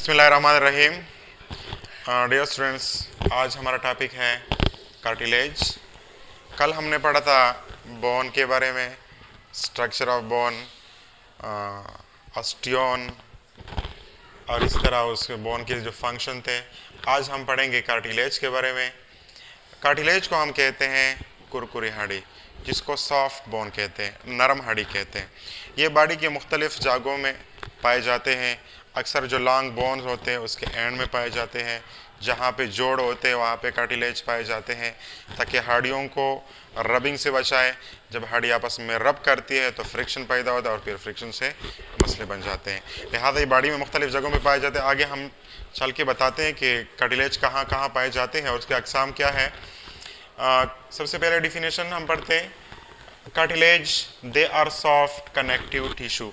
बिस्मिल्लाहिर्रहमानिर्रहीम। Dear students, आज हमारा टॉपिक है कार्टिलेज। कल हमने पढ़ा था बोन के बारे में, स्ट्रक्चर ऑफ बोन, ऑस्टियोन और इस तरह उसके बोन के जो फंक्शन थे। आज हम पढ़ेंगे कार्टिलेज के बारे में। कार्टिलेज को हम कहते हैं कुरकुरी हड्डी, जिसको सॉफ्ट बोन कहते हैं, नरम हड्डी कहते हैं। ये बॉडी के मुख्तलिफ जगहों में पाए जाते हैं। अक्सर जो लॉन्ग बोन्स होते हैं उसके एंड में पाए जाते हैं। जहाँ पे जोड़ होते हैं वहाँ पे कार्टिलेज पाए जाते हैं, ताकि हड्डियों को रबिंग से बचाए। जब हड्डी आपस में रब करती है तो फ्रिक्शन पैदा होता है और फिर फ्रिक्शन से मसले बन जाते हैं। लिहाजा ये बॉडी में मुख्तलिफ जगहों में पाए जाते हैं। आगे हम चल के बताते हैं कि कार्टिलेज कहाँ कहाँ पाए जाते हैं और उसके अक़साम क्या है। सबसे पहले डिफिनेशन हम पढ़ते हैं। Cartilage they are soft connective tissue.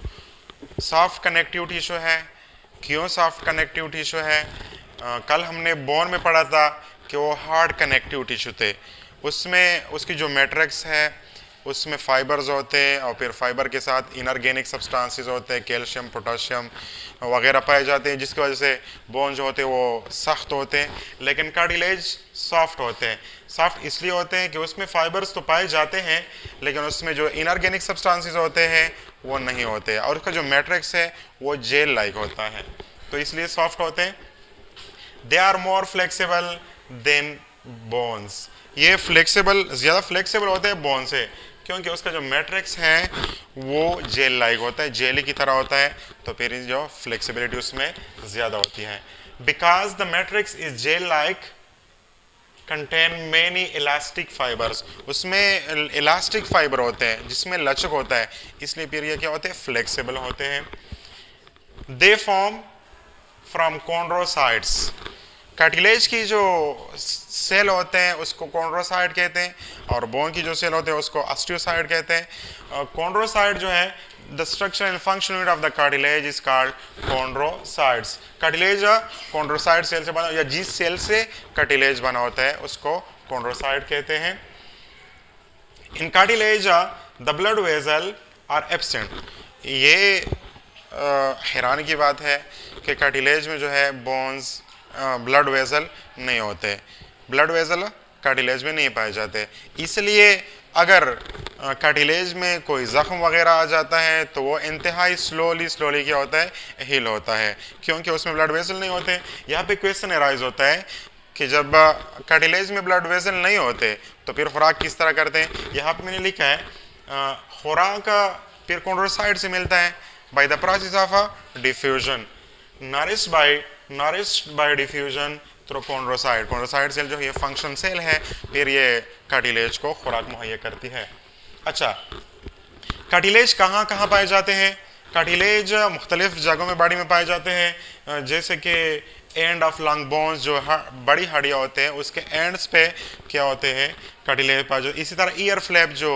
Soft connective tissue है। क्यों सॉफ्ट कनेक्टिव टिश्यू है? कल हमने बोन में पढ़ा था कि वो हार्ड कनेक्टिव टिश्यू थे। उसमें उसकी जो मैट्रिक्स है उसमें फाइबर्स होते हैं और फिर फाइबर के साथ इनऑर्गेनिक सब्सटेंसेस होते हैं, कैल्शियम, पोटाशियम वगैरह पाए जाते हैं, जिसकी वजह से बोन जो होते हैं वो सख्त होते हैं। लेकिन कार्टिलेज सॉफ्ट होते हैं। सॉफ्ट इसलिए होते हैं कि उसमें फाइबर्स तो पाए जाते हैं लेकिन उसमें जो इनऑर्गेनिक सब्सटेंसेस होते हैं वो नहीं होते, और उसका जो मैट्रिक्स है वो जेल लाइक होता है, तो इसलिए सॉफ्ट होते हैं। They are more flexible than bones. ये फ्लेक्सिबल, ज़्यादा फ्लेक्सिबल होते हैं बोन से, क्योंकि उसका जो मैट्रिक्स है वो जेल लाइक होता है, जेली की तरह होता है, तो फिर जो फ्लेक्सिबिलिटी उसमें ज़्यादा होती है। Because the matrix is gel like contain many elastic fibres. उसमें इलास्टिक फाइबर होते हैं जिसमें लचक होता है, इसलिए फिर ये क्या होते हैं, फ्लेक्सिबल होते हैं। They form from chondrocytes. Cartilage की जो सेल होते हैं उसको कॉन्ड्रोसाइट कहते हैं, और बोन की जो सेल होते हैं उसको ऑस्टियोसाइट कहते हैं। कॉन्ड्रोसाइट जो है, the structure and function unit of the cartilage is called chondrocytes. Cartilage chondrocyte cell से बना, या जिस सेल से कार्टिलेज बना होता है उसको कॉन्ड्रोसाइट कहते हैं। In cartilage the blood vessel are absent. ये हैरानी की बात है कि कार्टिलेज में जो है बोन्स, ब्लड वेसल नहीं होते। ब्लड वेसल कार्टिलेज में नहीं पाए जाते। इसलिए अगर कार्टिलेज में कोई ज़ख्म वगैरह आ जाता है तो वो इंतहाई स्लोली क्या होता है, हील होता है, क्योंकि उसमें ब्लड वेसल नहीं होते। यहाँ पे क्वेश्चन अराइज होता है कि जब कार्टिलेज में ब्लड वेसल नहीं होते तो फिर खुराक किस तरह करते हैं। यहाँ पे मैंने लिखा है खुराक फिर कॉन्ड्रोसाइट से मिलता है by the process of diffusion, nourished by diffusion through chondrocyte. Chondrocyte cell जो है ये फंक्शन सेल है, फिर ये कार्टिलेज को खुराक मुहैया करती है। अच्छा, कार्टिलेज कहाँ कहाँ पाए जाते हैं? कार्टिलेज मुख्तलिफ जगहों में बॉडी में पाए जाते हैं, जैसे कि एंड ऑफ लॉन्ग बोन्स, जो बड़ी हड्डियाँ होते हैं उसके एंड्स पे क्या होते हैं, कार्टिलेज पाए जाते हैं। इसी तरह ईयर फ्लैप जो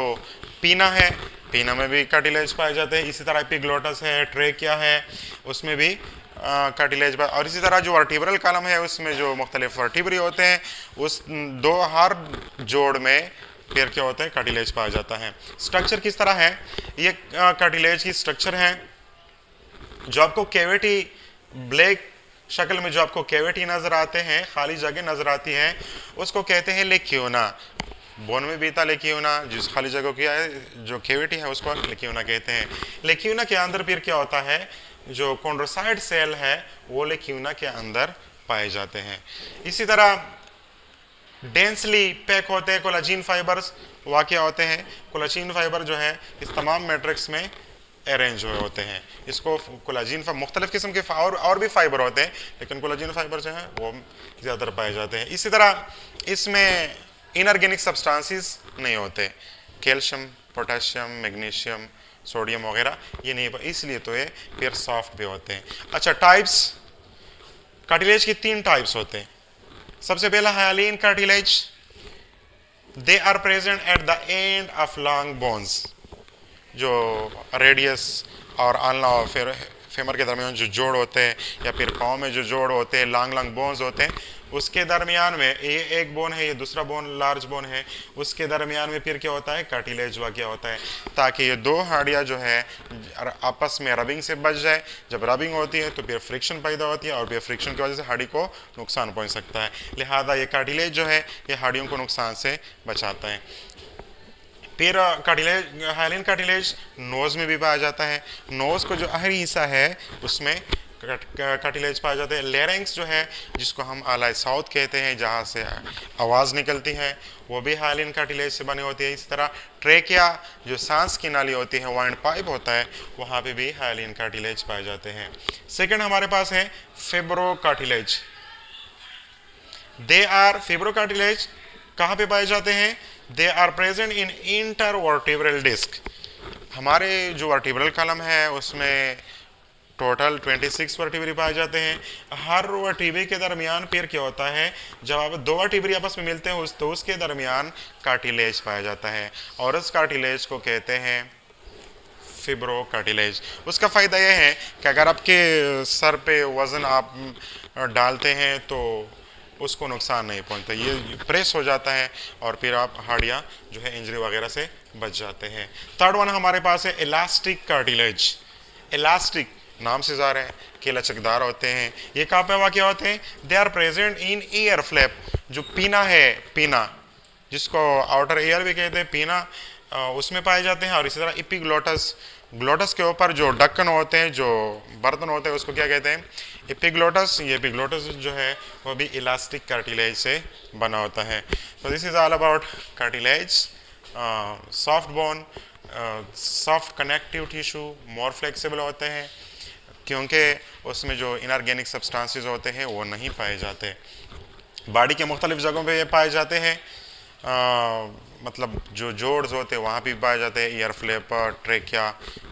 पीना है, पीना में भी कार्टिलेज पाए जाते हैं। इसी तरह एपिग्लोटस है, ट्रेकिया है, उसमें भी कार्टिलेज। और इसी तरह जो वर्टिब्रल कॉलम है उसमें जो मुख्तलिफ वर्टिब्री होते हैं उस दो हर जोड़ में फिर क्या होता है, कार्टिलेज पाया जाता है। स्ट्रक्चर किस तरह है? ये कार्टिलेज की स्ट्रक्चर है। जो आपको कैविटी, ब्लैक शक्ल में जो आपको कैविटी नजर आते हैं, खाली जगह नजर आती है, उसको कहते हैं लेक्यूना। बोन में भी था लेक्यूना, जिस खाली जगह की है जो कैविटी है उसको लेक्यूना कहते हैं। लेक्यूना के अंदर फिर क्या होता है, जो कॉन्ड्रोसाइट सेल है वो लेक्यूना के अंदर पाए जाते हैं। इसी तरह डेंसली पैक होते हैं कोलाजिन फाइबर्स, वाक़या होते हैं। कोलाजिन फाइबर जो है इस तमाम मैट्रिक्स में अरेंज हुए होते हैं। इसको कोलाजिन मुख्तलिफ किस्म के और भी फाइबर होते हैं, लेकिन कोलाजिन फाइबर जो है वो ज़्यादातर पाए जाते हैं। इसी तरह इसमें इनऑर्गेनिक सब्सटेंसेस नहीं होते, कैल्शियम, पोटाशियम, मैग्नीशियम, सोडियम वगैरह ये नहीं, इसलिए तो ये फिर सॉफ्ट भी होते हैं। अच्छा, टाइप्स। कार्टिलेज की 3 टाइप्स होते हैं। सबसे पहला hyaline cartilage. They are present at the end of long bones. जो रेडियस और आल्ना और फिर फेमर के दरमियान जो जोड़ होते हैं, या फिर पाँव में जो जोड़ होते हैं, लॉन्ग बोन्स होते हैं, उसके दरमियान में ये एक बोन है, ये दूसरा बोन लार्ज बोन है, उसके दरमियान में फिर क्या होता है, कार्टिलेज वाक़या होता है, ताकि ये दो हड्डियाँ जो है आपस में रबिंग से बच जाए। जब रबिंग होती है तो फिर फ्रिक्शन पैदा होती है और फिर फ्रिक्शन की वजह से हड्डी को नुकसान पहुंच सकता है। लिहाजा ये कार्टिलेज जो है ये हड्डियों को नुकसान से बचाता है। फिर कार्टिलेज, हाइलिन कार्टिलेज नोज़ में भी पाया जाता है। नोज़ को जो आखिरी हिस्सा है उसमें कार्टिलेज पाया जाता है। लेरिंक्स जो है जिसको हम आलाई साउथ कहते हैं, जहाँ से आवाज़ निकलती है, वो भी हाइलिन कार्टिलेज से बनी होती है। इस तरह ट्रेकिया जो सांस की नाली होती है, वाइंड पाइप होता है, वहाँ पे भी हाइलिन कार्टिलेज पाए जाते हैं। सेकंड हमारे पास है fibro cartilage. They are fibro cartilage कहाँ पे पाए जाते हैं? They are present in intervertebral disc. हमारे जो वर्टिब्रल कॉलम है उसमें टोटल 26 वर्टिब्री पाए जाते हैं। हर वर्टिब्री के दरमियान फिर क्या होता है, जब आप दो वर्टिब्री आपस में मिलते हैं तो उसके दरमियान कार्टिलेज पाया जाता है और उस कार्टिलेज को कहते हैं फिब्रो कार्टिलेज। उसका फ़ायदा यह है कि अगर आपके सर पे वज़न आप डालते हैं तो उसको नुकसान नहीं पहुंचता, ये प्रेस हो जाता है और फिर आप हड्डियाँ जो है इंजरी वगैरह से बच जाते हैं। थर्ड वन हमारे पास है इलास्टिक कार्टिलेज। इलास्टिक नाम से ज़ाहिर है कि लचकदार होते हैं। ये कहाँ पे वाक़या होते हैं? They are present in ear flap. जो पीना है, पीना जिसको आउटर ईयर भी कहते हैं, पीना उसमें पाए जाते हैं। और इसी तरह एपिग्लोटस, ग्लोटस के ऊपर जो ढक्कन होते हैं, जो बर्तन होते हैं, उसको क्या कहते हैं? एपिग्लोटस। ये एपिग्लोटस जो है वो भी इलास्टिक कार्टिलेज से बना होता है। तो this is all about cartilage. Soft bone, soft connective tissue more flexible होते हैं क्योंकि उसमें जो इनऑर्गेनिक सब्सटेंसेस होते हैं वो नहीं पाए जाते। बॉडी के मुख्तलिफ जगहों पे ये पाए जाते हैं, मतलब जो जोड्स होते हैं वहाँ भी पाए जाते हैं, ईयर फ्लैप, ट्रेकिया,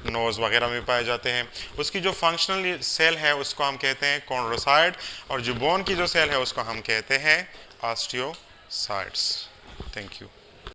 नोज़ वगैरह में पाए जाते हैं। उसकी जो फंक्शनल सेल है उसको हम कहते हैं कॉन्ड्रोसाइट और जो बोन की जो सेल है उसको हम कहते हैं ऑस्टियोसाइट्स। Thank you.